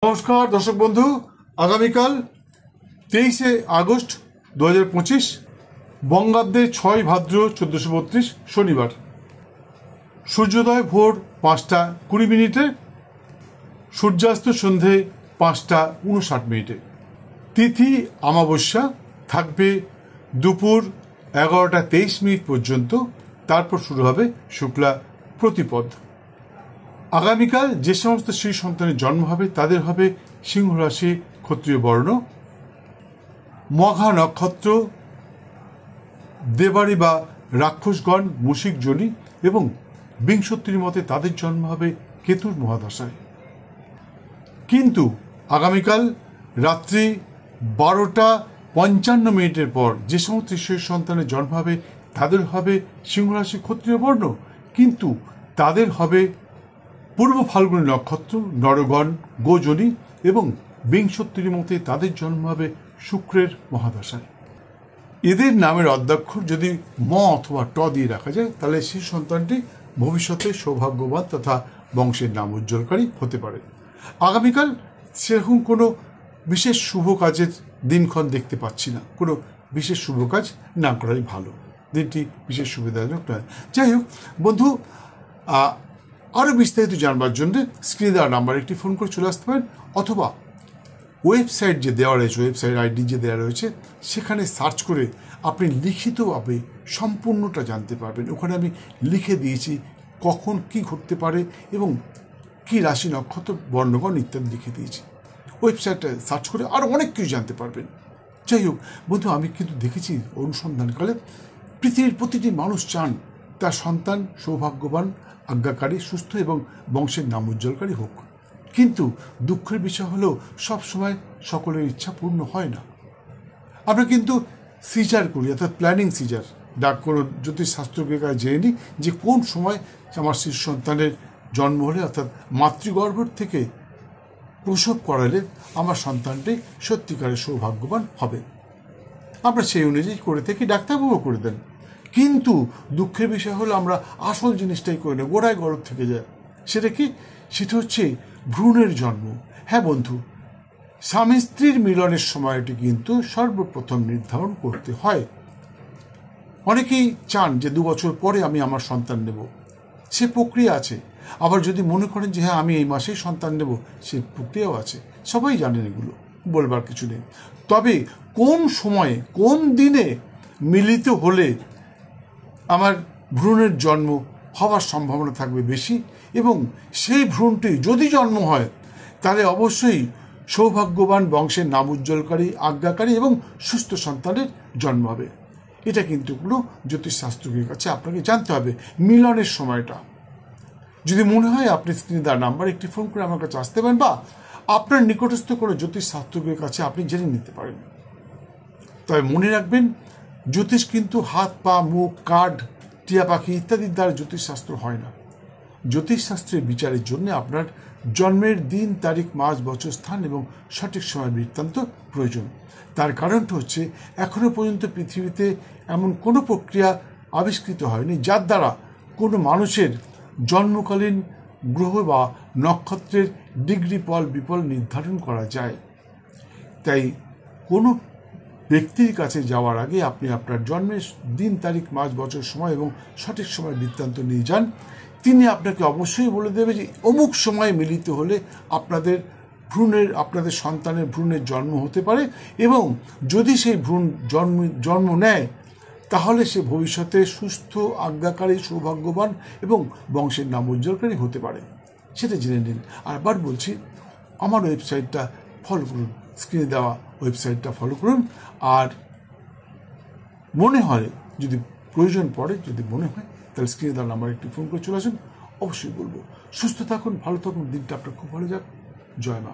নমস্কার দর্শক বন্ধু, আগামীকাল 23শে আগস্ট 2025 বঙ্গাব্দে 6 ভাদ্র 1432 শনিবার। সূর্যোদয় ভোর 5টা 20 মিনিটে, সূর্যাস্ত সন্ধে 5টা 59 মিনিটে। তিথি অমাবস্যা, থাকবে দুপুর 11টা 23 মিনিট পর্যন্ত, তারপর শুরু হবে শুক্লা প্রতিপদ। আগামীকাল যে সমস্ত শ্রী সন্তানের জন্ম হবে তাদের হবে সিংহ রাশি, ক্ষত্রিয় বর্ণ, মঘা নক্ষত্র, দেবাড়ি বা রাক্ষসগণ, মুশিক যোনি এবং বিংশতির মতে তাদের জন্ম হবে কেতুর মহাদশায়। কিন্তু আগামীকাল রাত্রি 12টা 55 মিনিটের পর যে সমস্ত শ্রী সন্তানের জন্ম হবে তাদের হবে সিংহ রাশি, ক্ষত্রিয় বর্ণ, কিন্তু তাদের হবে পূর্ব ফাল্গুনী নক্ষত্র, নরগণ, গোজনী এবং বিংশতির মতে তাদের জন্ম হবে শুক্রের মহাদশায়। এদের নামের অদ্যাক্ষর যদি ম অথবা ট দিয়ে রাখা যায় তাহলে সেই সন্তানটি ভবিষ্যতে সৌভাগ্যবান তথা বংশের নাম উজ্জ্বলকারী হতে পারে। আগামীকাল সেরকম কোনো বিশেষ শুভ কাজের দিনক্ষণ দেখতে পাচ্ছি না, কোনো বিশেষ শুভ কাজ না করাই ভালো, দিনটি বিশেষ সুবিধাজনক নয়। যাই হোক বন্ধু, আরও বিস্তারিত জানবার জন্য স্ক্রিনে দেওয়া নাম্বারে একটি ফোন করে চলে আসতে পারেন, অথবা ওয়েবসাইট যে দেওয়া রয়েছে, ওয়েবসাইট আইডি যে দেওয়া রয়েছে সেখানে সার্চ করে আপনি লিখিতভাবে সম্পূর্ণটা জানতে পারবেন। ওখানে আমি লিখে দিয়েছি কখন কি ঘটতে পারে এবং কি রাশি নক্ষত্র বর্ণগণ ইত্যাদি লিখে দিয়েছি। ওয়েবসাইটটা সার্চ করে আরও অনেক কিছু জানতে পারবেন। যাই হোক বন্ধু, আমি কিন্তু দেখেছি অনুসন্ধানকালে পৃথিবীর প্রতিটি মানুষ চান তার সন্তান সৌভাগ্যবান, আজ্ঞাকারী, সুস্থ এবং বংশের নাম উজ্জ্বলকারী হোক। কিন্তু দুঃখের বিষয় হলো সবসময় সকলের ইচ্ছা পূর্ণ হয় না। আমরা কিন্তু সিজার করি, অর্থাৎ প্ল্যানিং সিজার, কোনো জ্যোতিষশাস্ত্রজ্ঞের কাছে জেনে নিই যে কোন সময় আমার শিশু সন্তানের জন্ম হলে, অর্থাৎ মাতৃগর্ভ থেকে প্রসব করালে আমার সন্তানটি সত্যিকারের সৌভাগ্যবান হবে। আমরা সেই অনুযায়ী করে থাকি, ডাক্তারবাবু করে দেন। কিন্তু দুঃখের বিষয় হলো আমরা আসল জিনিসটাই করে না, গোড়ায় গলদ থেকে যায়। সেটা কি? সেটা হচ্ছে ভ্রূণের জন্ম। হ্যাঁ বন্ধু, স্বামী স্ত্রীর মিলনের সময়টি কিন্তু সর্বপ্রথম নির্ধারণ করতে হয়। অনেকেই চান যে 2 বছর পরে আমি আমার সন্তান নেব, সে প্রক্রিয়া আছে। আবার যদি মনে করেন যে হ্যাঁ আমি এই মাসেই সন্তান নেব, সে প্রক্রিয়াও আছে। সবাই জানেন, এগুলো বলবার কিছু নেই। তবে কোন সময়ে কোন দিনে মিলিত হলে আমার ভ্রূণের জন্ম হওয়ার সম্ভাবনা থাকবে বেশি, এবং সেই ভ্রূণটি যদি জন্ম হয় তাহলে অবশ্যই সৌভাগ্যবান, বংশের নাম উজ্জ্বলকারী, আজ্ঞাকারী এবং সুস্থ সন্তানের জন্ম হবে। এটা কিন্তু কোনো জ্যোতিষশাস্ত্রজ্ঞের কাছে আপনাকে জানতে হবে মিলনের সময়টা। যদি মনে হয় আপনি স্ক্রিনে দেওয়া নাম্বারে একটি ফোন করে আমার কাছে আসতে পারেন, বা আপনার নিকটস্থ কোনো জ্যোতিষশাস্ত্রজ্ঞের কাছে আপনি জেনে নিতে পারেন। তবে মনে রাখবেন, জ্যোতিষ কিন্তু হাত, পা, মুখ, কার্ড, টিয়া পাখি ইত্যাদির দ্বারা জ্যোতিষশাস্ত্র হয় না। জ্যোতিষশাস্ত্রের বিচারের জন্য আপনার জন্মের দিন, তারিখ, মাস, বছর, স্থান এবং সঠিক সময় বৃত্তান্ত প্রয়োজন। তার কারণটা হচ্ছে এখনো পর্যন্ত পৃথিবীতে এমন কোনো প্রক্রিয়া আবিষ্কৃত হয়নি যার দ্বারা কোনো মানুষের জন্মকালীন গ্রহ বা নক্ষত্রের ডিগ্রি ফল বিফল নির্ধারণ করা যায়। তাই কোনো ব্যক্তির কাছে যাওয়ার আগে আপনি আপনার জন্মের দিন, তারিখ, মাস, বছর, সময় এবং সঠিক সময় বৃত্তান্ত নিয়ে যান। তিনি আপনাকে অবশ্যই বলে দেবে যে অমুক সময় মিলিত হলে আপনাদের সন্তানের ভ্রূণের জন্ম হতে পারে, এবং যদি সেই ভ্রূণ জন্ম নেয় তাহলে সে ভবিষ্যতে সুস্থ, আজ্ঞাকারী, সৌভাগ্যবান এবং বংশের নাম উজ্জ্বলকারী হতে পারে। সেটা জেনে নিন। আর আবার বলছি, আমার ওয়েবসাইটটা ফলো করুন, স্ক্রিনে দেওয়া ওয়েবসাইটটা ফলো করুন। আর মনে হয় যদি প্রয়োজন পড়ে, যদি মনে হয় তাহলে স্ক্রিনে দেওয়া নাম্বারে একটি ফোন করে চলে আসুন। অবশ্যই বলবো, সুস্থ থাকুন, ভালো থাকুন, দিনটা আপনার খুব ভালো যাক। জয় মা।